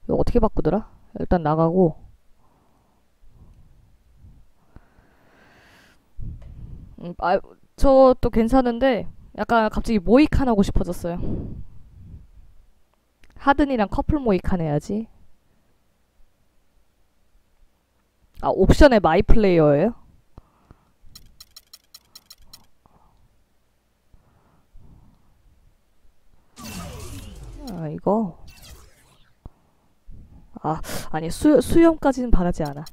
이거 어떻게 바꾸더라? 일단 나가고. 저도 괜찮은데 약간 갑자기 모이칸 하고 싶어졌어요. 하든이랑 커플 모이칸 해야지. 아, 옵션에 마이 플레이어예요? 아, 이거. 아, 아니, 수염까지는 바라지 않아.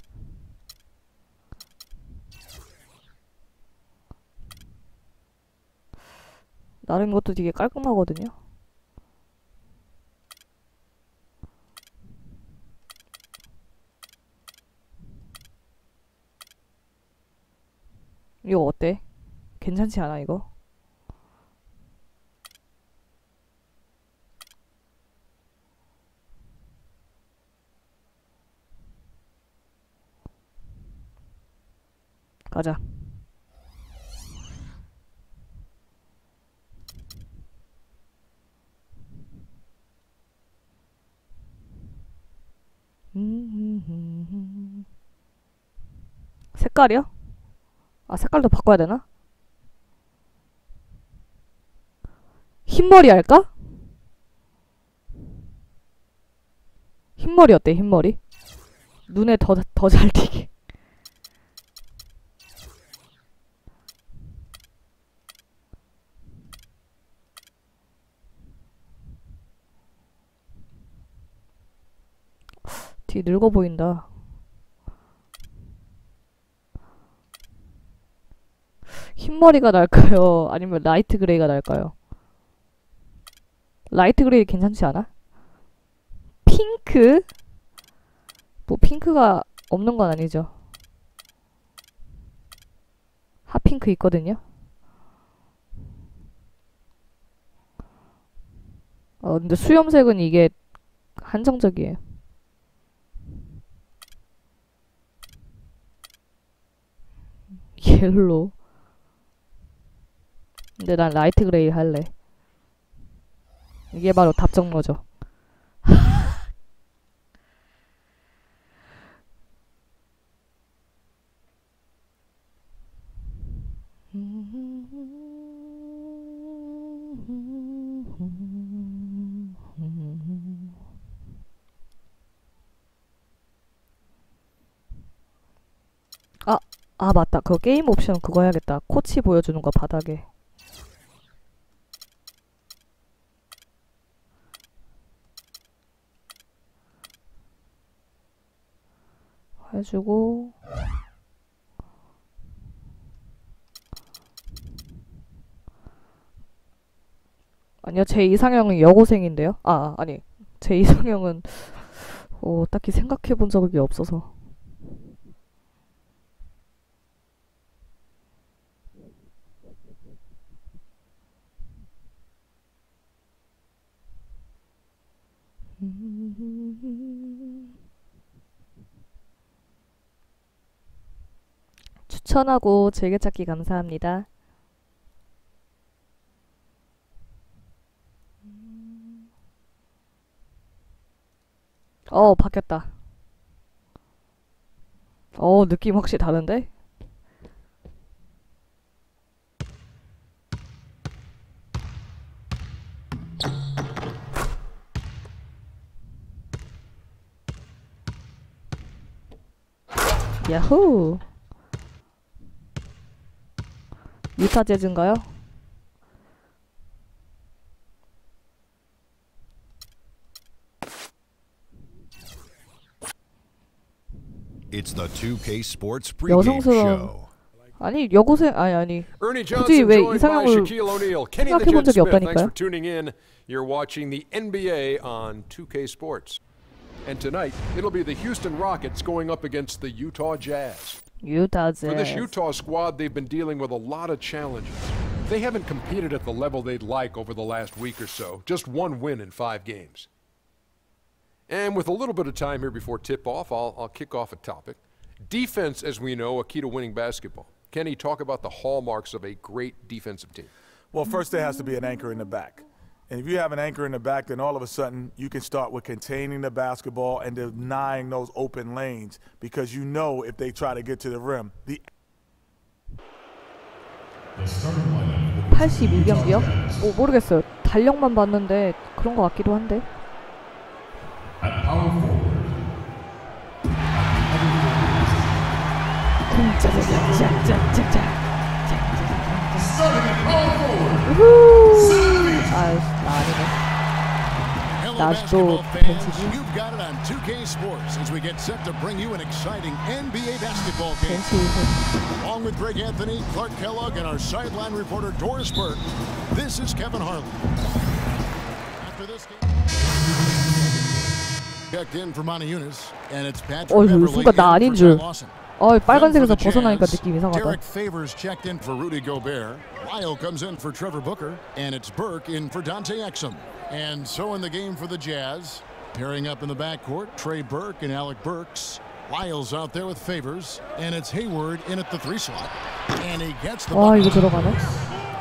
나름 이것도 되게 깔끔하거든요. 이거 어때? 괜찮지 않아, 이거? 가자. 색깔이요? 아, 색깔도 바꿔야 되나? 흰머리 할까? 흰머리 어때, 흰머리? 눈에 더 잘 띄게. 뒤에 늙어 보인다. 흰머리가 날까요? 아니면 라이트 그레이가 날까요? 라이트 그레이 괜찮지 않아? 핑크? 뭐 핑크가 없는 건 아니죠. 핫핑크 있거든요. 근데 수염색은 이게 한정적이에요. 옐로우. 근데 난 라이트 그레이 할래. 이게 바로 답정너죠. 아 맞다. 그거 게임 옵션 그거 해야겠다. 코치 보여주는 거 바닥에. 해주고. 아니요, 제 이상형은 여고생인데요. 아니, 제 이상형은 딱히 생각해본 적이 없어서. 추천하고 즐겨찾기 감사합니다. 바뀌었다. 느낌 확실히 다른데? 야호! 유타 재즈인가요? It's the 2K Sports pregame show. 아니 여고생 아니 굳이 왜 이상형을 생각해본 적이 없다니까요. You're watching the NBA on 2K Sports. And tonight, it'll be the Houston Rockets going up against the Utah Jazz. Utah Jazz. For this Utah squad, they've been dealing with a lot of challenges. They haven't competed at the level they'd like over the last week or so. Just one win in 5 games. And with a little bit of time here before tip-off, I'll kick off a topic. Defense, as we know, a key to winning basketball. Kenny, talk about the hallmarks of a great defensive team. Well, first there has to be an anchor in the back. And if you have an anchor in the back, then all of a sudden you can start with containing the basketball and denying those open lanes because you know if they try to get to the rim. 82경기요? 모르겠어요. 달력만 봤는데 그런 것 같기도 한데. 나도 벤치지. Along with Greg Anthony, Clark Kellogg, and our sideline reporter Doris Burke, this is Kevin Harlan. After this game, checked in for Monty Eunice, and it's Patrick Beverly 순간 나 아닌 in for 줄. Ty Lawson. 빨간색에서 벗어나니까 느낌 이상하다. Derek Favors checked in for Rudy Gobert. Lyle comes in for Trevor Booker, and it's Burke in for Dante Exum. And so in the game for the Jazz, pairing up in the backcourt, Trey Burke and Alec Burks. Lyle's out there with Favors, and it's Hayward in at the 3 slot. And he gets the 이거 들어가네.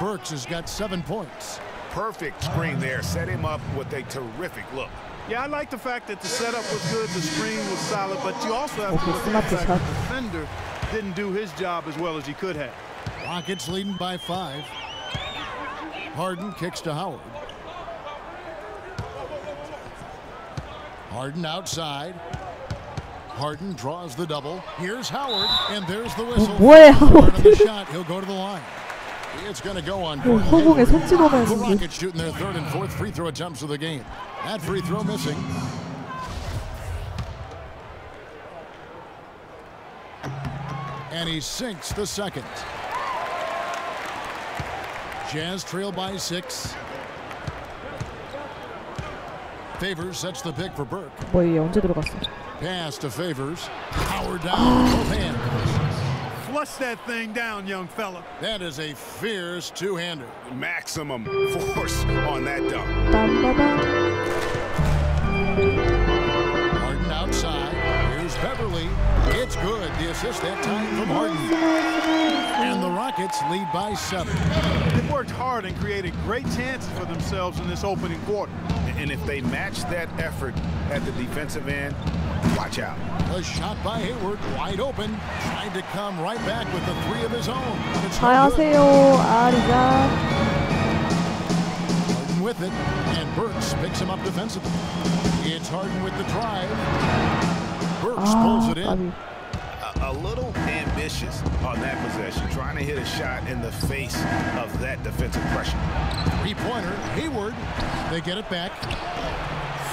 Burks has got 7 points. Perfect screen there. Set him up with a terrific look. Yeah, I like the fact that the setup was good, the screen was solid, but you also have to look at the fact that the defender didn't do his job as well as he could have. Rockets leading by 5. Harden kicks to Howard. Harden outside. Harden draws the double. Here's Howard, and there's the whistle. 뭐해, Howard on the shot. He'll go to the line. It's going to go on. 허공에 손 The 찍어내는지. Rockets shooting their 3rd and 4th free throw attempts of the game. That free throw missing. And he sinks the 2nd. Jazz trail by 6. Favors sets the pick for Burke. 얘 언제 들어갔어? Pass to Favors. Howard down with both hands. Flush that thing down, young fella. That is a fierce two-hander. Maximum force on that dunk. Harden outside. Here's Beverly. It's good. The assist that time from Harden. And the Rockets lead by 7. They worked hard and created great chances for themselves in this opening quarter. And if they match that effort at the defensive end, watch out. A shot by Hayward, wide open. Trying to come right back with the 3 of his own. 안녕하세요. 아리자. Harden with it, and Burks picks him up defensively. It's Harden with the drive. Burks pulls it in. A little ambitious on that possession, trying to hit a shot in the face of that defensive pressure. 3-pointer, Hayward. They get it back.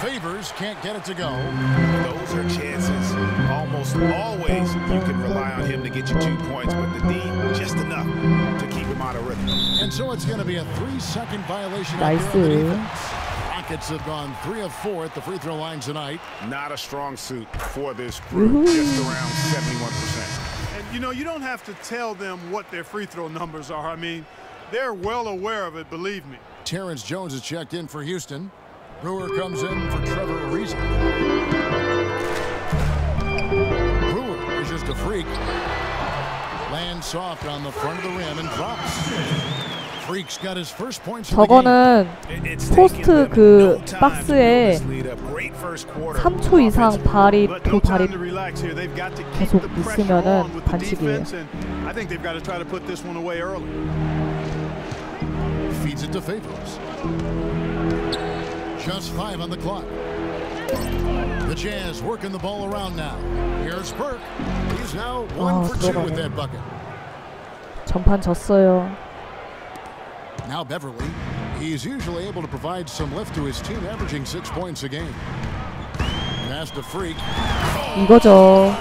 Favors can't get it to go. Those are chances. Almost always you can rely on him to get you 2 points, but the D just enough to keep him out of rhythm. And so it's going to be a 3-second violation. Nice. Rockets have gone 3 of 4 at the free throw line tonight. Not a strong suit for this group, just around 71%. And you know, you don't have to tell them what their free throw numbers are. I mean, they're well aware of it, believe me. Terrence Jones has checked in for Houston. Brewer comes in for Trevor Ariza. Brewer is just a freak. Lands soft on the front of the rim and drops. Freak's got his first points. 저거는 포스트 그 박스에 3초 이상 발이 계속 있으면은 반칙이에요. I think they've got to try to put this one away early. Feeds it to Favors. Just 5 on the clock. The Jazz working the ball around now. Here's Burke. He's now 1 for 2 with that bucket. 전판 졌어요. Now Beverly. He's usually able to provide some lift to his team, averaging 6 points a game. Pass to Freak. 이거죠.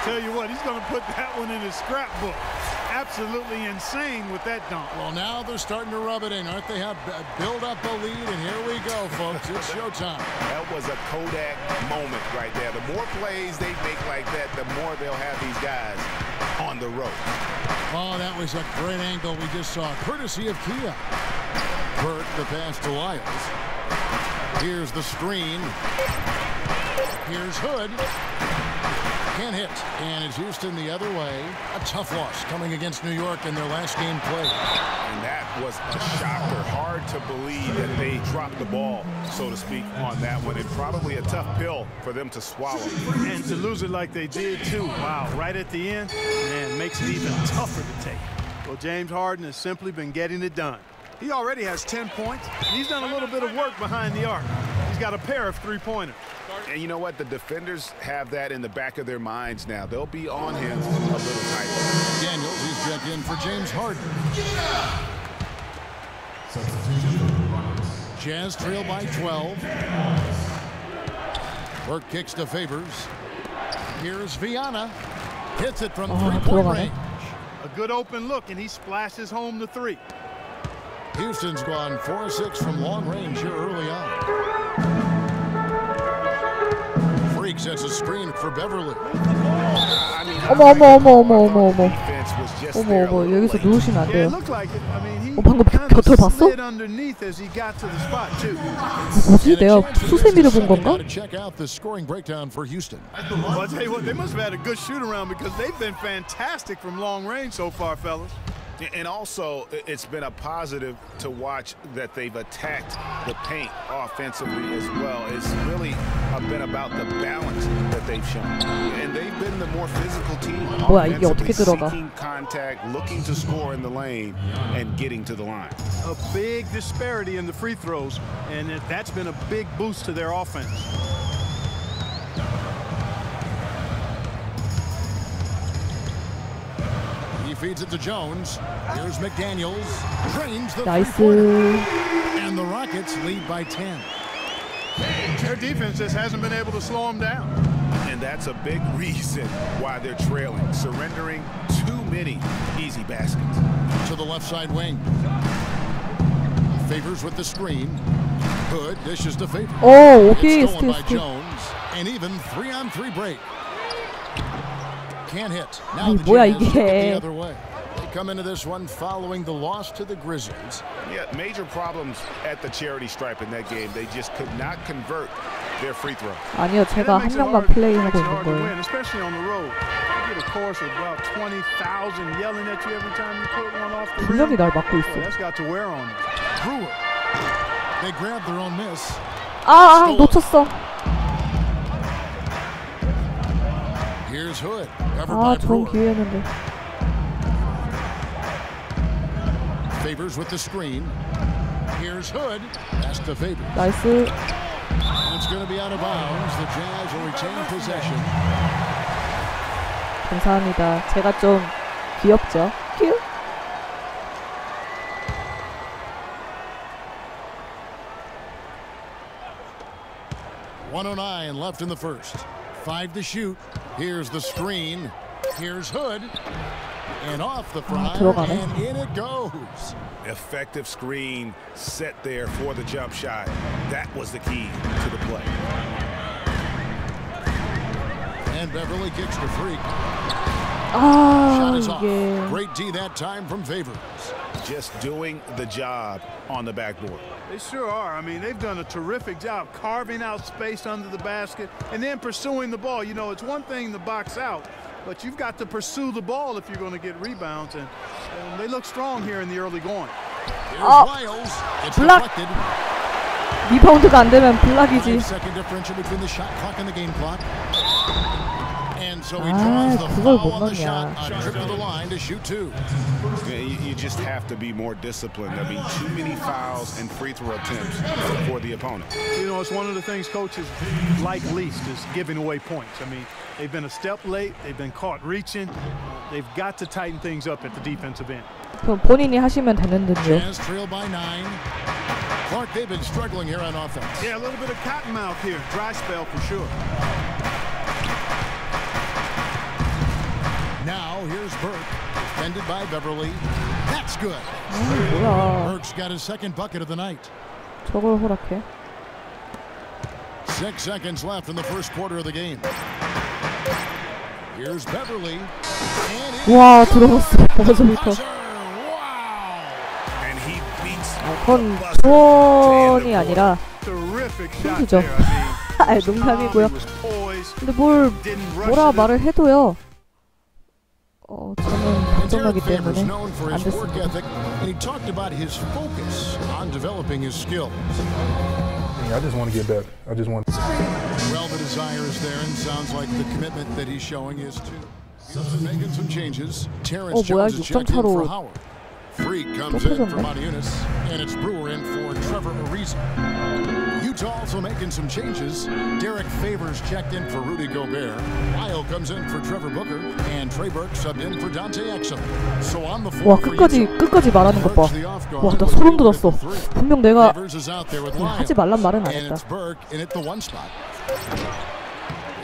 Tell you what, he's going to put that one in his scrapbook. Absolutely insane with that dunk. Well, now they're starting to rub it in, aren't they? Have build up a lead, and here we go, folks. It's showtime. That was a Kodak moment right there. The more plays they make like that, the more they'll have these guys on the road. Oh, that was a great angle we just saw, courtesy of Kia. Burke, the pass to Lyles. Here's the screen. Here's Hood. Can't hit, and it's Houston the other way. A tough loss coming against New York in their last game played. And that was a shocker. Hard to believe that they dropped the ball, so to speak, on that one. And probably a tough pill for them to swallow. And to lose it like they did, too. Wow, right at the end, man, makes it even tougher to take. Well, James Harden has simply been getting it done. He already has 10 points. He's done a little bit of work behind the arc. He's got a pair of three-pointers. And you know what? The defenders have that in the back of their minds now. They'll be on him a little tighter. Daniels, he's checked in for James Harden. Jazz trail by 12. Burke kicks to Favors. Here's Viana. Hits it from three-point range. A good open look, and he splashes home the three. Houston's gone 4-6 from long range here early on. Freak sets a screen for Beverly. 어머 여기서 누우시면 안 돼요. 방금 곁을 봤어? 뭐지? 내가 수세미를 본 건가? Check out the scoring breakdown for Houston. Well, I'll tell you what, they must have had a good shoot around because they've been fantastic from long range so far, fellas. And also, it's been a positive to watch that they've attacked the paint offensively as well. It's really been about the balance that they've shown. And they've been the more physical team. 뭐야, 이게 어떻게 들어가? Seeking contact, looking to score in the lane, and getting to the line. A big disparity in the free throws, and that's been a big boost to their offense. Feeds it to Jones. Here's McDaniels. Drains the 나이스. And the Rockets lead by 10. Their defense just hasn't been able to slow them down. And that's a big reason why they're trailing, surrendering too many easy baskets. To the left side wing. Favors with the screen. Hood dishes to Favors. 오, 오케이. It's stolen by Jones. And even 3-on-3 break. Can't hit. Now the Jazz look the other way. They come into this one following the loss to the Grizzlies. Yeah, major problems at the charity stripe in that game. They just could not convert their free throw. 아니요, 제가 한 명만 플레이하고 있는 거예요. Especially on the road. You get a chorus of about 20,000 yelling at you every time you put one off the rim. 분명히 날 막고 있어. That's got to wear on you. Brewer. They grabbed their own miss. 아, 놓쳤어. Here's Hood. 아, 좋은 기회였는데. Favors with the screen. Here's Hood. That's to Favors. 나이스. It's going to be out of bounds. The Jazz will retain possession. 감사합니다. 제가 좀 귀엽죠? 큐. .109 left in the first. 5 to shoot. Here's the screen. Here's Hood. And off the front. And in it goes. Effective screen set there for the jump shot. That was the key to the play. And Beverly kicks to Freak. 아, Shot is off. 이게. Great D that time from Favors. Just doing the job on the backboard. They sure are. I mean, they've done a terrific job carving out space under the basket and then pursuing the ball. You know, it's one thing to box out, but you've got to pursue the ball if you're going to get rebounds. And they look strong here in the early going. Here's Wiles. It's deflected. 리바운드가 안 되면 블락이지. Second differential between the shot clock and the game clock. And so he draws the 그걸 foul 못 on the shot. 넣냐. A trip to the line to shoot 2. Yeah, you just have to be more disciplined. I mean, too many fouls and free throw attempts for the opponent. You know, it's one of the things coaches like least is giving away points. I mean, they've been a step late. They've been caught reaching. They've got to tighten things up at the defensive end. 그럼 본인이 하시면 되는 듯요. Jazz trail by 9. Clark, they've been struggling here on offense. Yeah, a little bit of cottonmouth here. Dry spell for sure. Now here's Burke, defended by Beverly. That's good. 뭐야? Burke's got his second bucket of the night. 저걸 허락해? 6 seconds left in the first quarter of the game. Here's Beverly. 와, 들어갔어. 버저부터. And he beats 그건 조언이 아니라 힌트죠. 농담이고요. 근데 뭐라 말을 해도요. 저는 박정하기 때문에 안 됐습니다. I just want to get better. I just want. Well, the desire is there, and sounds like the commitment that he's showing is to making some changes. Terrence Jones is checked in for Howard. Freak comes in for Matiunas, and it's Brewer in for Trevor Ariza. Utah also making some changes. Derek Favors checked in for Rudy Gobert. Lyle comes in for Trevor Booker, and Trey Burke subbed in for Dante Exum. So on the floor. 와, 끝까지 말하는 것 봐. 와, 나 소름 돋았어. 분명 내가 하지 말란 말은 안 했다.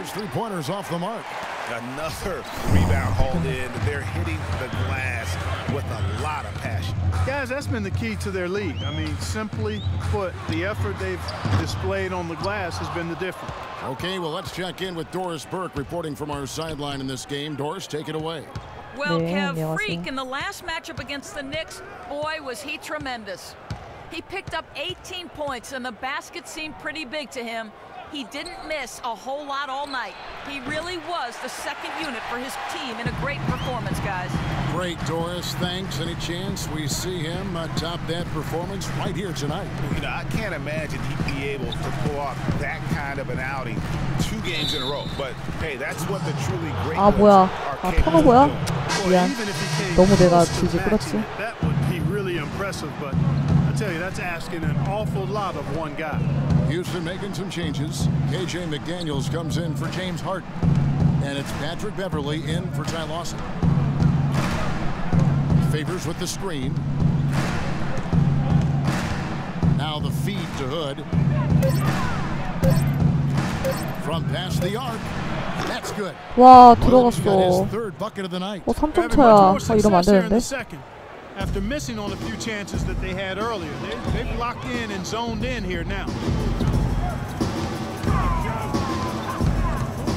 There's 3-pointers off the mark. Another rebound hauled in. They're hitting the glass with a lot of passion. Guys, that's been the key to their lead. I mean, simply put, the effort they've displayed on the glass has been the difference. Okay, well, let's check in with Doris Burke reporting from our sideline in this game. Doris, take it away. Well, Kev, Freak in the last matchup against the Knicks, boy, was he tremendous. He picked up 18 points, and the basket seemed pretty big to him. He didn't miss a whole lot all night. He really was the second unit for his team in a great performance, guys. Great, Doris. Thanks. Any chance we see him top that performance right here tonight? You know, I can't imagine he'd be able to pull off that kind of an outing 2 games in a row. But hey, that's what the truly great 뭐야? 터너고야? 미안. 너무 내가 질질 끌었지. That would be really impressive, but I tell you, that's asking an awful lot of one guy. Houston making some changes. KJ McDaniels comes in for James Harden. And it's Patrick Beverly in for Ty Lawson. Favors with the screen. Now the feed to Hood. From past the arc. That's good. 와, 들어갔어. Third bucket of the night. 3점 차야. 이러면 안 되는데. After missing on a few chances that they had earlier, they've locked in and zoned in here now.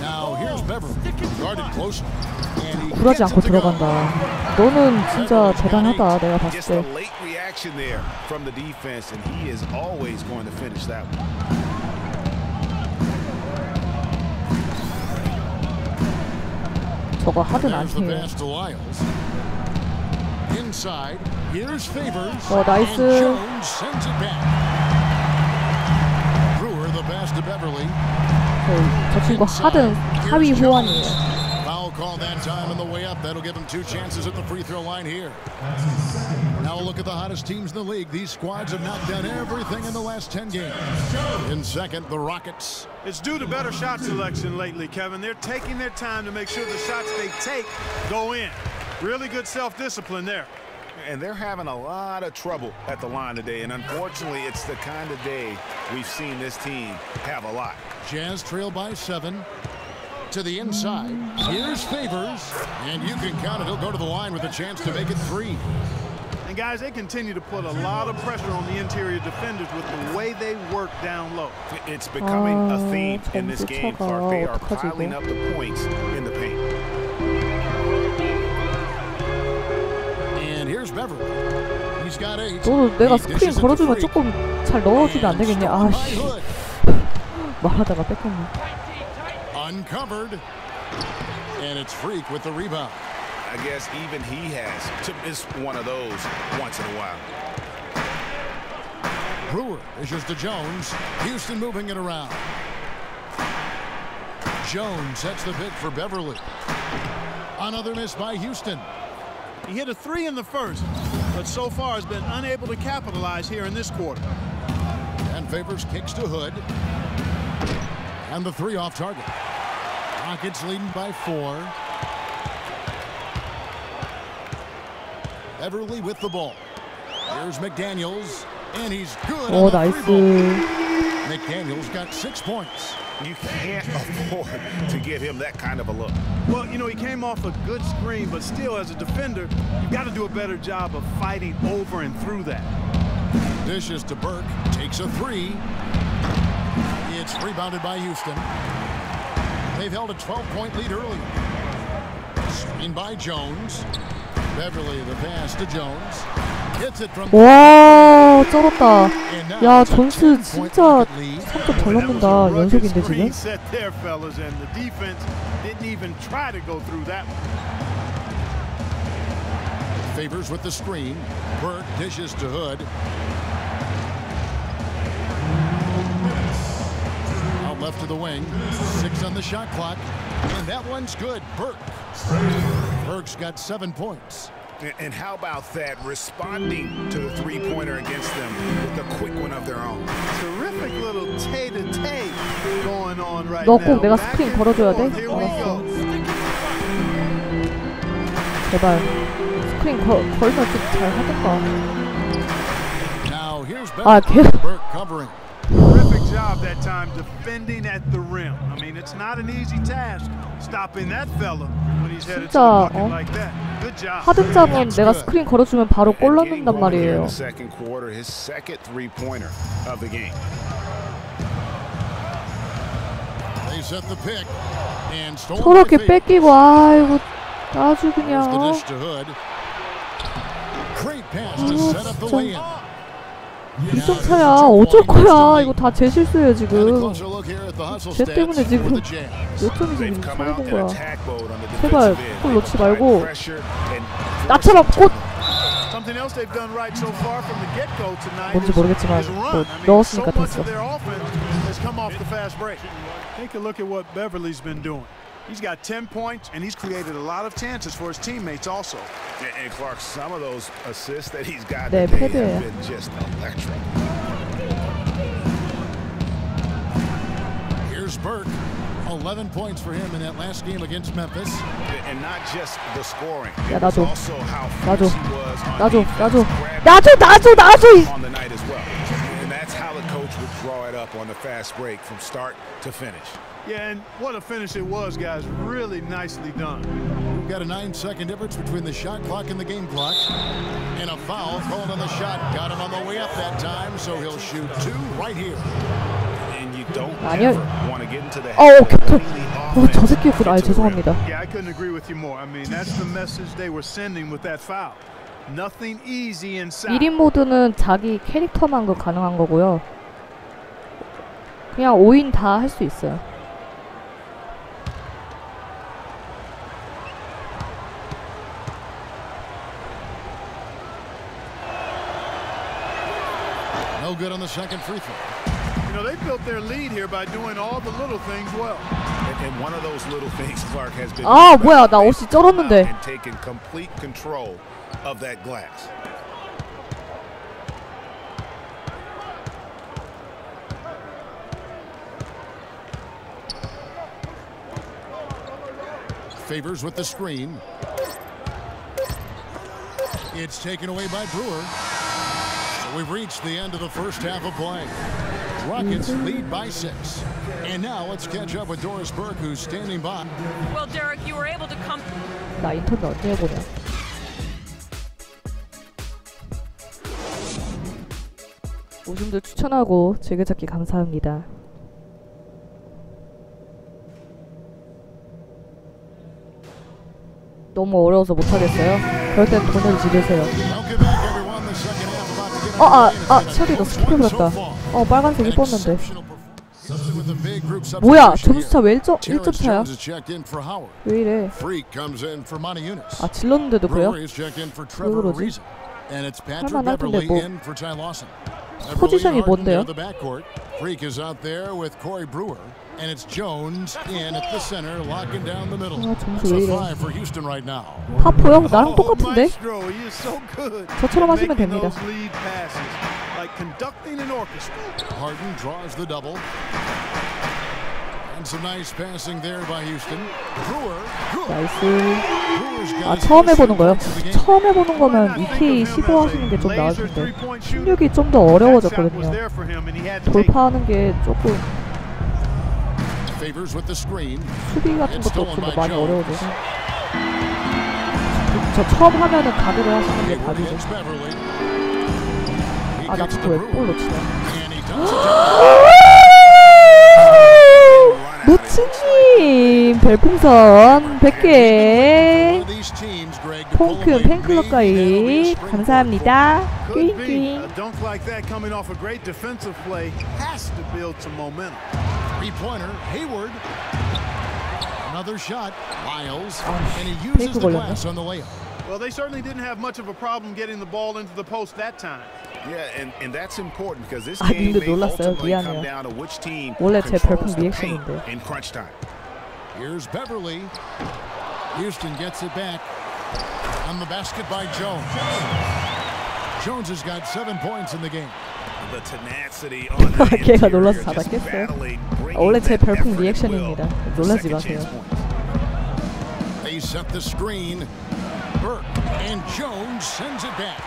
Now here's Beverly, guarded closely. 굴하지 않고 들어간다. 너는 진짜 대단하다. 내가 봤을 Just a 때. late reaction there from the defense, and he is always going to finish that one. 저거 하든 안 해요. Inside, here's Favors. 나이스. Jones sends it back. Brewer the pass to Beverly. 저 친구 하든 하위 호환이에요. Foul call that time on the way up. That'll give him 2 chances at the free throw line here. Now a look at the hottest teams in the league. These squads have knocked down everything in the last 10 games. In second, the Rockets. It's due to better shot selection lately, Kevin. They're taking their time to make sure the shots they take go in. Really good self-discipline there. And they're having a lot of trouble at the line today, and unfortunately, it's the kind of day we've seen this team have a lot. Jazz trail by 7 to the inside. Here's Favors, and you can count it. He'll go to the line with a chance to make it 3. And guys, they continue to put a lot of pressure on the interior defenders with the way they work down low. It's becoming a theme in this game, Clark. They are piling up the points in the paint. Here's Beverly. He's got 8. 너도 내가 스크린 걸어주면 조금 잘 넣어주면 안 되겠냐? 아씨. 말하다가 뺏겼네. Uncovered. And it's Freak with the rebound. I guess even he has to miss one of those once in a while. Brewer issues to Jones. Houston moving it around. Jones sets the pick for Beverly. Another miss by Houston. He hit a 3 in the first, but so far has been unable to capitalize here in this quarter. And Favors kicks to Hood. And the 3 off target. Rockets leading by 4. Beverly with the ball. Here's McDaniels, and he's good. Oh, nice. McDaniels got 6 points. You can't afford to give him that kind of a look. Well, you know, he came off a good screen, but still, as a defender, you've got to do a better job of fighting over and through that. Dishes to Burke, takes a 3. It's rebounded by Houston. They've held a 12-point lead early. Screen by Jones. Beverly, the pass to Jones. Hits it from... Whoa! 아, 쩔었다. 야, 존스 진짜 3점 잘 넣는다. 연속인데 지금. Favors with the screen. Burke dishes to Hood. Out left to the wing. 6 on the shot clock. And that one's good. Burke. Burke's got 7 points. And how about that, responding to the three-pointer against them with a quick one of their own. Terrific little tay-to-tay going on right 너 now. 꼭 내가 스크린 걸어줘야 돼? 알았어. 제발 스크린 걸면 좀 잘 하던가. 아, 걔. Terrific job that time defending at the rim. I mean, it's not an easy task stopping that fella when he's headed to the bucket like that. Good job. 하든장은 내가 스크린 걸어주면 바로 골 넣는단 말이에요. Second quarter, his second three-pointer of the game. They set the pick and 저렇게 뺏기고 아이고 아주 그냥. Great pass to set up the lay-in. 2점 차야. 어쩔 거야. 이거 다 제 실수예요 지금. 쟤 때문에 지금 몇 점이 지금 차이는 거야. 제발 골 넣지 말고 나처럼 곧. 뭔지 모르겠지만 뭐 넣었으니까 됐어. Take a look at what Beverly's been doing. He's got 10 points, and he's created a lot of chances for his teammates also. And Clark, some of those assists that he's got 네, today 패드예요. have been just electric. Here's Burke. 11 points for him in that last game against Memphis. And not just the scoring. 야, 나줘. Also how 나줘. he was 나줘. on 나줘. the night as well. And that's how the coach would draw it up on the fast break from start to finish. Yeah, and what a finish it was, guys. Really nicely done. We've got a 9-second difference between the shot clock and the game clock. And a foul called on the shot.Got him on the way up that time, so he'll shoot 2 right here. And you don't 아니요. want to get into the 저 새끼였구나. 아, 죄송합니다. Yeah, I couldn't agree with you more. I mean, that's the message they were sending with that foul. Nothing easy inside. 1인 모드는 자기 캐릭터만 가능한 거고요. 그냥 5인 다 할 수 있어요. No good on the second free throw. You know, they built their lead here by doing all the little things well. And one of those little things Clark has been 아, 뭐야. 나 옷이 쩔었는데. and taking complete control of that glass. Favors with the screen. It's taken away by Brewer. So we've reached the end of the first half of play. Rockets lead by 6. And now let's catch up with Doris Burke, who's standing by. Well, Derek, you were able to come. 나 인터넷 어떻게 해보냐. 오줌들 추천하고 즐겨찾기 감사합니다. 너무 어려워서 못하겠어요? 그럴 땐 돈을 지르세요. 처리 너 스킵해버렸다. 빨간색 이뻤는데. 뭐야, 점수차 왜 1점 차야? 왜 이래? 아, 질렀는데도 그래요? 왜 그러지? 할만할 텐데 뭐. 포지션이 뭔데요? And it's Jones in at the center, locking down the middle. 점수 왜 이래? For Houston right now. 파포요? 나랑 똑같은데? 저처럼 하시면 됩니다. Harden draws the double. And some nice passing there by Houston. Brewer. 나이스. 아, 처음 해보는 거요? 처음 해보는 거면 2K 15 하시는 게 좀 나을 텐데 16이 좀 더 어려워졌거든요. 돌파하는 게 조금 수비 같은 것도 좀 많이 어려워져서 저 처음 하면은 가드를 하시는 게 답이죠. 아, 나 진짜 왜 골 놓치냐. 노치님 별풍선 100개 퐁큐 팬클럽 가입 감사합니다. 띵띵. A dunk like that coming off a great defensive play has to build some momentum. Three-pointer, Hayward. Another shot, Miles, and he uses the glass on the layup. Well, they certainly didn't have much of a problem getting the ball into the post that time. Yeah, and that's important because this game may ultimately come down to which team controls the paint in crunch time. Here's Beverly. Houston gets it back on the basket by Jones. Jones has got 7 points in the game. The tenacity on the 걔가 놀라서 닫았겠어요. 원래 제 별풍 리액션입니다. 놀라지 마세요. They set the screen. Burke and Jones sends it back.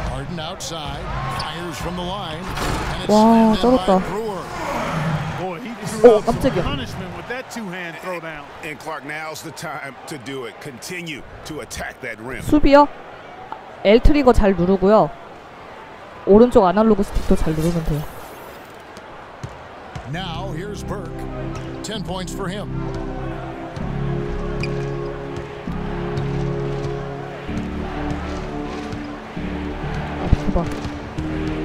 Harden outside, fires from the line, and it's slammed in by Brewer. Boy, he threw out some 깜짝이야. punishment with that two-hand throwdown. And Clark, now's the time to do it. Continue to attack that rim. 수비요? L 트리거 잘 누르고요. 오른쪽 아날로그 스틱도 잘 누르면 돼요. Now here's Burke. 10 points for him.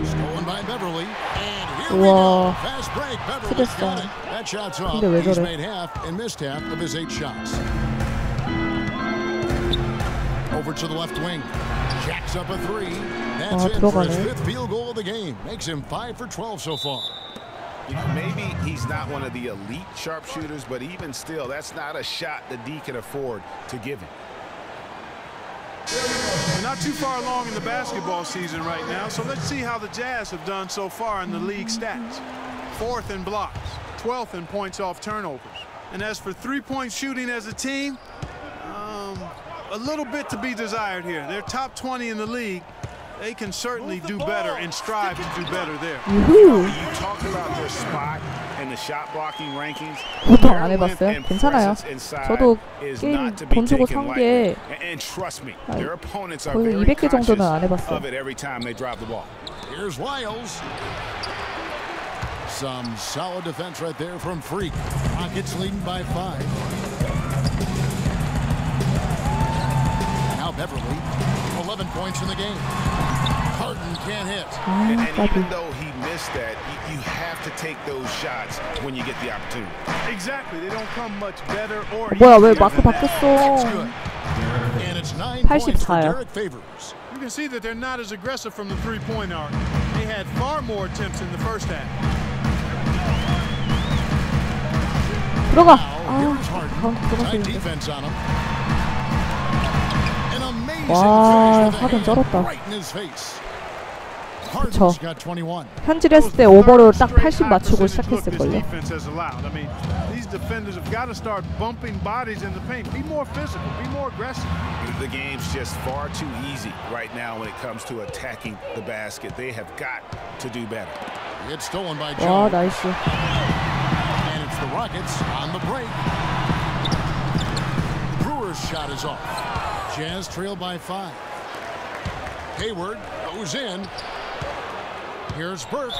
Stolen by Beverly. And here we go. Fast break. Beverly's got it. That shot's off. He's made half and missed half of his 8 shots. Over to the left wing. Jacks up a 3. That's it for his 5th field goal of the game. Makes him 5 for 12 so far. You know, maybe he's not one of the elite sharpshooters, but even still, that's not a shot that D can afford to give him. We're not too far along in the basketball season right now, so let's see how the Jazz have done so far in the league stats. 4th in blocks, 12th in points off turnovers. And as for three-point shooting as a team, a little bit to be desired here. They're top 20 in the league. They can certainly do better and strive to do better there. You talk about their spot and the shot blocking rankings. 보통 안 해봤어요. 괜찮아요. 저도 게임 돈 주고 산 게 거의 200개 정도는 안 해봤어요. Here's Wiles. Some solid defense right there from Freak. Rockets leading by 5. Now Beverly, 11 points in the game. Harden can't hit. And even though he missed that, you have to take those shots when you get the opportunity. Exactly. They don't come much better or 뭐야 왜 마크 바뀌었어? And it's 9 points for 84요. Derek Favors. You can see that they're not as aggressive from the three-point arc. They had far more attempts in the first half. 들어가. Here's Harden. Tight defense on him. An amazing 와, finish 하든 쩔었다. right in his face. 그쵸. Harden's got 21. 현질했을 때 오버로 딱 80 맞추고 시작했을걸요. I mean, these defenders have got to start bumping bodies in the paint. Be more physical. Be more aggressive. The game's just far too easy right now when it comes to attacking the basket. They have got to do better. It's stolen by 와, Jones. 나이스. And it's the Rockets on the break. Brewer's shot is off. Jazz trail by 5. Hayward goes in. Here's Burke,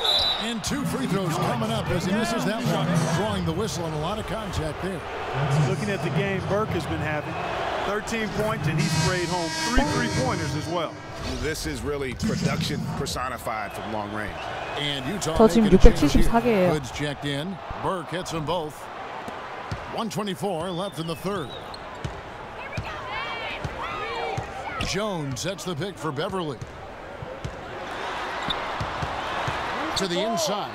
and 2 free throws coming up as he misses that one. Drawing the whistle and a lot of contact there. Looking at the game Burke has been having, 13 points, and he sprayed home 3 three-pointers as well. This is really production personified from long range. And Utah 저 지금 674개예요. Goods checked in. Burke hits them both. 1:24 left in the third. Jones sets the pick for Beverly. To the inside.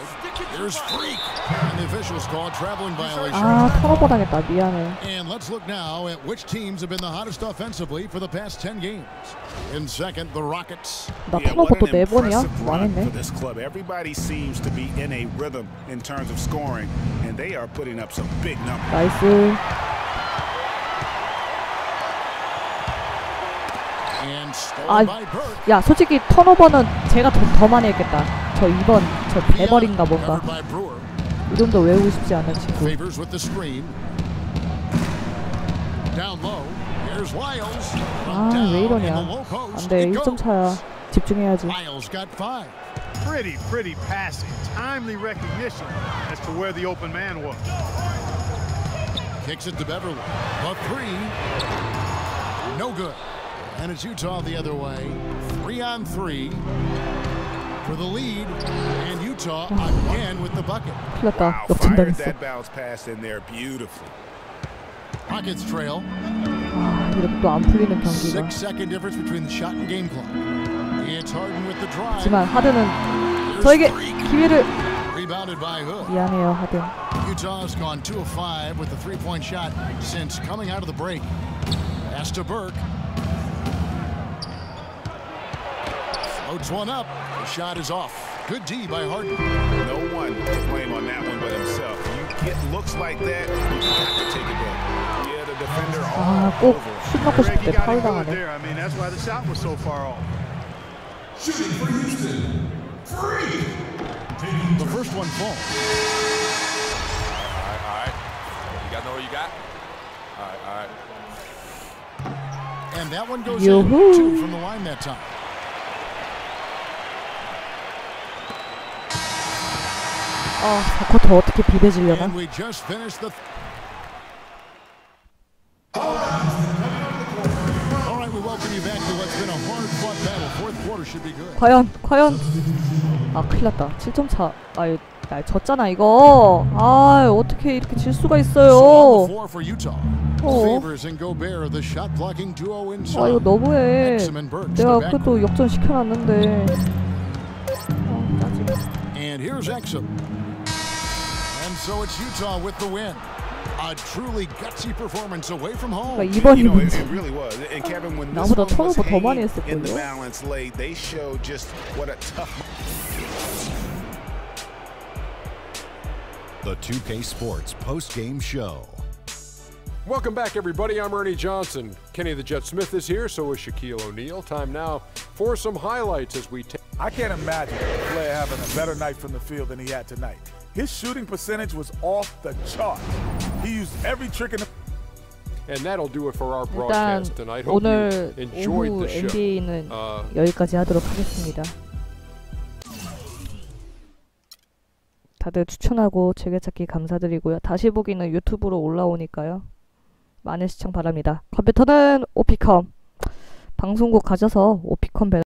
There's Freak. And the officials call a traveling violation. 아, 턴오버 당했다. 미안해. And let's look now at which teams have been the hottest offensively for the past 10 games. In second, the Rockets. 나 턴오버 또 4번이야? 망했네. This club, everybody seems to be in a rhythm in terms of scoring, and they are putting up some big numbers. 나이스. 아, 야, 솔직히 턴오버는 제가 더 많이 했겠다. 저 2번, 저 배벌인가 뭔가. 이름도 외우고 싶지 않은 친구. 아, 왜 이러냐. 안 돼, 1점 차야. 집중해야지. Pretty passing, timely recognition as to where the open man was. Kicks it to Beverly. A three. No good. And it's Utah the other way. 3-on-3 for the lead. And Utah again with the bucket. Wow, fired that bounce pass in there beautifully. Rockets trail. 이렇게 또 안 풀리는 경기가. 6-second difference between the shot and game clock. It's Harden with the drive. 하지만 하든은 저에게 기회를. Rebounded by Hood. 미안해요, 하든. Utah's gone 2 of 5 with a three-point shot since coming out of the break. Pass to Burke. Floats one up. The shot is off. Good D by Harden. No one to blame on that one but himself. You get looks like that, you have to take it back. Yeah, the defender all 꼭 over. 슛 넣고 싶을 때 파울 There. 당하네. I mean, that's why the shot was so far off. Shooting for Houston. Free. The first one falls. All right. You gotta know what you got. All right. And that one goes Yoo-hoo. in. 2 from the line that time. 자꾸 더 어떻게 비벼지려나? And we just finished the. All right, we welcome you back to what's been a hard-fought battle. Fourth quarter should be good. 과연 큰일 났다. 7점 차. 졌잖아 이거. 어떻게 이렇게 질 수가 있어요. 이거 너무해. 내가 그것도 역전 시켜놨는데. And here's Exum. And so it's Utah with the win. A truly gutsy performance away from home. 이번이 문제. It really was. And Kevin, when this 나보다 one was 턴오버 더 많이 hanging 했을 in the 걸요. balance late, they showed just what a tough. The 2K Sports post-game show. Welcome back, everybody. I'm Ernie Johnson. Kenny the Jet Smith is here, so is Shaquille O'Neal. Time now for some highlights as we take. I can't imagine a player having a better night from the field than he had tonight. His shooting percentage was off the chart. He used every trick in the. And that'll do it for our 일단 broadcast tonight. Hope you 오늘 enjoyed 오후 the show. NBA는 여기까지 하도록 하겠습니다. 다들 추천하고 즐겨찾기 감사드리고요. 다시 보기는 유튜브로 올라오니까요. 많은 시청 바랍니다. 컴퓨터는 오피컴. 방송국 가셔서 오피컴